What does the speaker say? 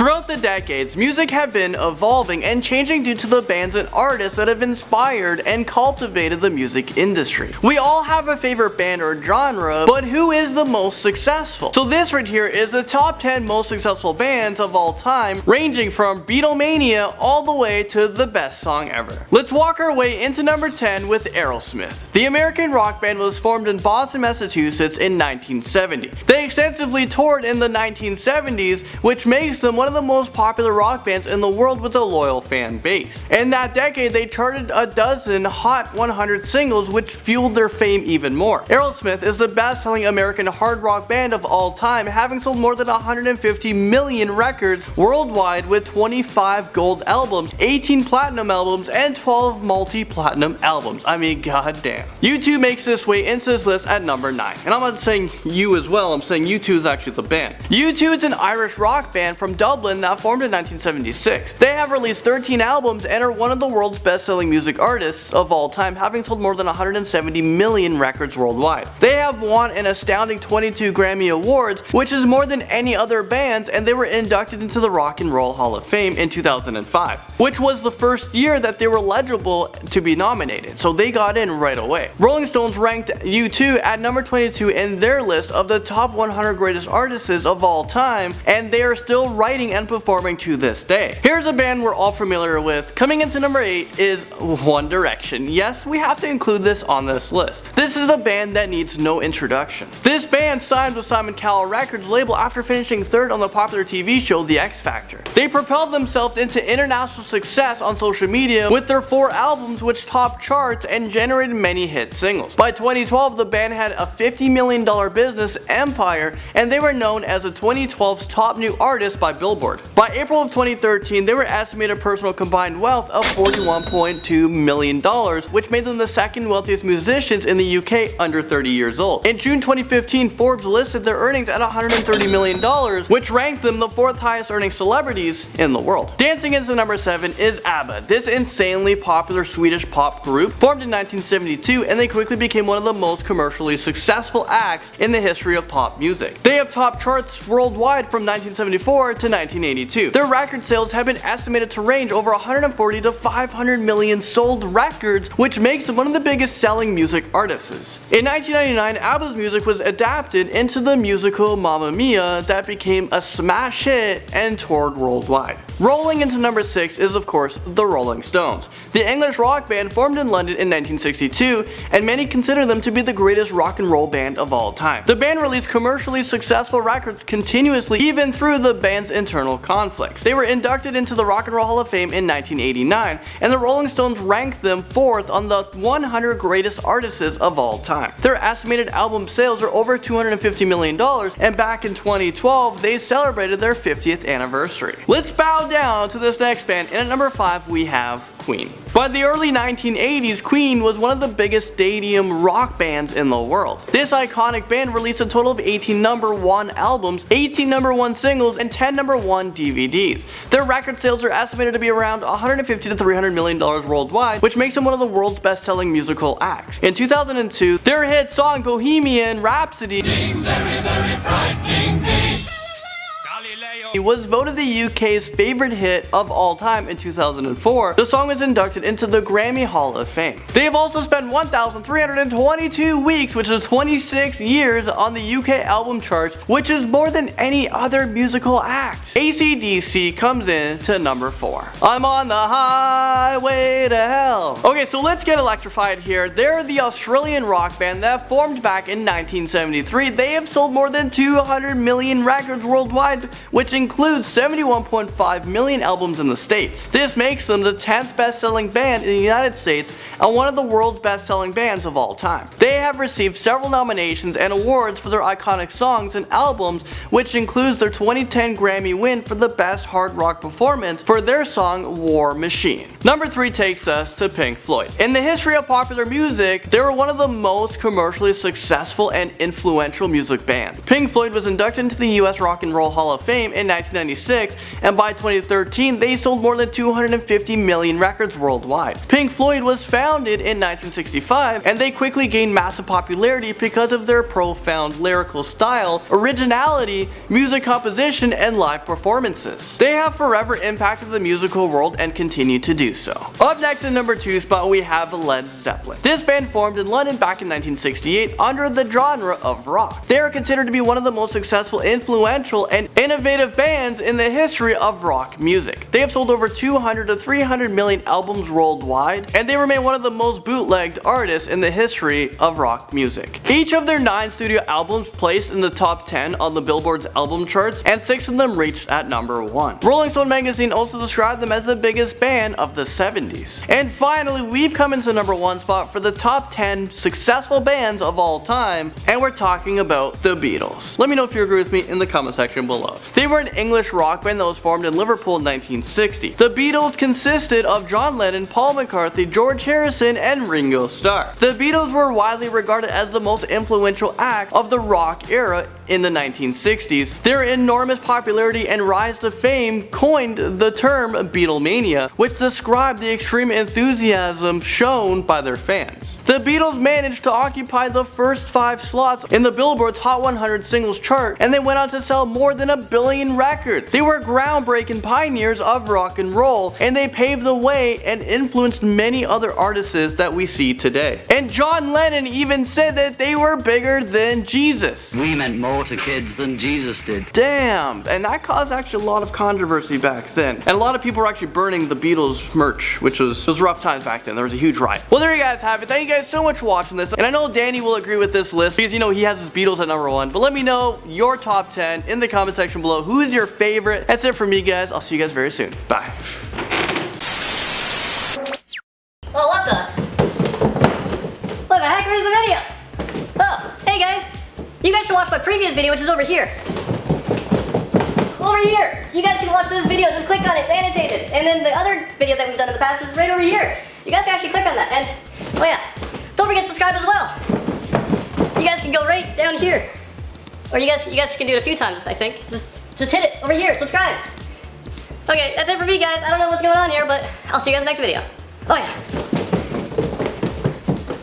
Throughout the decades, music have been evolving and changing due to the bands and artists that have inspired and cultivated the music industry. We all have a favorite band or genre, but who is the most successful? So this right here is the top 10 most successful bands of all time, ranging from Beatlemania all the way to the best song ever. Let's walk our way into number 10 with Aerosmith. The American rock band was formed in Boston, Massachusetts in 1970. They extensively toured in the 1970s, which makes them one of the most popular rock bands in the world with a loyal fan base. In that decade, they charted a dozen Hot 100 singles, which fueled their fame even more. Aerosmith is the best-selling American hard rock band of all time, having sold more than 150 million records worldwide with 25 gold albums, 18 platinum albums, and 12 multi-platinum albums. I mean, goddamn. U2 makes this way into this list at number 9. And I'm not saying you as well, I'm saying U2 is actually the band. U2 is an Irish rock band from Dublin that formed in 1976. They have released 13 albums and are one of the world's best-selling music artists of all time, having sold more than 170 million records worldwide. They have won an astounding 22 Grammy Awards, which is more than any other bands, and they were inducted into the Rock and Roll Hall of Fame in 2005, which was the first year that they were eligible to be nominated, so they got in right away. Rolling Stones ranked U2 at number 22 in their list of the top 100 greatest artists of all time, and they are still writing and performing to this day. Here's a band we're all familiar with. Coming into number 8 is One Direction. Yes, we have to include this on this list. This is a band that needs no introduction. This band signed with Simon Cowell Records label after finishing third on the popular TV show The X Factor. They propelled themselves into international success on social media with their 4 albums which topped charts and generated many hit singles. By 2012, the band had a $50 million business empire, and they were known as the 2012's top new artist by Billboard. By April of 2013, they were estimated personal combined wealth of $41.2 million, which made them the second wealthiest musicians in the UK under 30 years old. In June 2015, Forbes listed their earnings at $130 million, which ranked them the 4th highest earning celebrities in the world. Dancing into number 7 is Abba. This insanely popular Swedish pop group formed in 1972, and they quickly became one of the most commercially successful acts in the history of pop music. They have topped charts worldwide from 1974 to 1982. Their record sales have been estimated to range over 140 to 500 million sold records, which makes them one of the biggest selling music artists. In 1999, Abba's music was adapted into the musical Mamma Mia that became a smash hit and toured worldwide. Rolling into number 6 is of course the Rolling Stones. The English rock band formed in London in 1962, and many consider them to be the greatest rock and roll band of all time. The band released commercially successful records continuously, even through the band's internal conflicts. They were inducted into the Rock and Roll Hall of Fame in 1989, and the Rolling Stones ranked them 4th on the 100 greatest artists of all time. Their estimated album sales are over $250 million, and back in 2012, they celebrated their 50th anniversary. Let's bow down to this next band, and at number 5 we have Queen. By the early 1980s, Queen was one of the biggest stadium rock bands in the world. This iconic band released a total of 18 number 1 albums, 18 number 1 singles, and 10 number 1 DVDs. Their record sales are estimated to be around $150 to $300 million worldwide, which makes them one of the world's best-selling musical acts. In 2002, their hit song Bohemian Rhapsody was voted the UK's favorite hit of all time in 2004. The song was inducted into the Grammy Hall of Fame. They have also spent 1,322 weeks, which is 26 years, on the UK album charts, which is more than any other musical act. AC/DC comes in to number 4. I'm on the highway to hell. Okay, so let's get Electrified here. They're the Australian rock band that formed back in 1973. They have sold more than 200 million records worldwide, which includes 71.5 million albums in the States. This makes them the 10th best-selling band in the United States and one of the world's best-selling bands of all time. They have received several nominations and awards for their iconic songs and albums, which includes their 2010 Grammy win for the best hard rock performance for their song War Machine. Number 3 takes us to Pink Floyd. In the history of popular music, they were one of the most commercially successful and influential music bands. Pink Floyd was inducted into the US Rock and Roll Hall of Fame in 1996, and by 2013 they sold more than 250 million records worldwide. Pink Floyd was founded in 1965, and they quickly gained massive popularity because of their profound lyrical style, originality, music composition, and live performances. They have forever impacted the musical world and continue to do so. Up next in number 2 spot we have Led Zeppelin. This band formed in London back in 1968 under the genre of rock. They are considered to be one of the most successful, influential, and innovative bands in the history of rock music. They have sold over 200 to 300 million albums worldwide, and they remain one of the most bootlegged artists in the history of rock music. Each of their 9 studio albums placed in the top 10 on the Billboard's album charts, and 6 of them reached at number 1. Rolling Stone magazine also described them as the biggest band of the 70s. And finally, we've come into number 1 spot for the top 10 successful bands of all time, and we're talking about the Beatles. Let me know if you agree with me in the comment section below. They were an English rock band that was formed in Liverpool in 1960. The Beatles consisted of John Lennon, Paul McCartney, George Harrison, and Ringo Starr. The Beatles were widely regarded as the most influential act of the rock era in the 1960s. Their enormous popularity and rise to fame coined the term Beatlemania, which described the extreme enthusiasm shown by their fans. The Beatles managed to occupy the first 5 slots in the Billboard's Hot 100 singles chart, and they went on to sell more than 1 billion records. They were groundbreaking pioneers of rock and roll, and they paved the way and influenced many other artists that we see today. And John Lennon even said that they were bigger than Jesus. We meant more to kids than Jesus did. Damn, and that caused actually a lot of controversy back then. And a lot of people were actually burning the Beatles merch, which was rough times back then. There was a huge riot. Well, there you guys have it. Thank you guys so much for watching this. And I know Danny will agree with this list because, you know, he has his Beatles at number 1. But let me know your top 10 in the comment section below. Who is your favorite? That's it for me, guys. I'll see you guys very soon. Bye. Oh, what the? What the heck? Where's the video? Oh, hey guys. You guys should watch my previous video, which is over here. Over here. You guys can watch this video. Just click on it. It's annotated. And then the other video that we've done in the past is right over here. You guys can actually click on that. And, oh yeah, don't forget to subscribe as well. You guys can go right down here. Or you guys can do it a few times, I think. Just hit it over here. Subscribe. Okay, that's it for me, guys. I don't know what's going on here, but I'll see you guys next video. Oh yeah.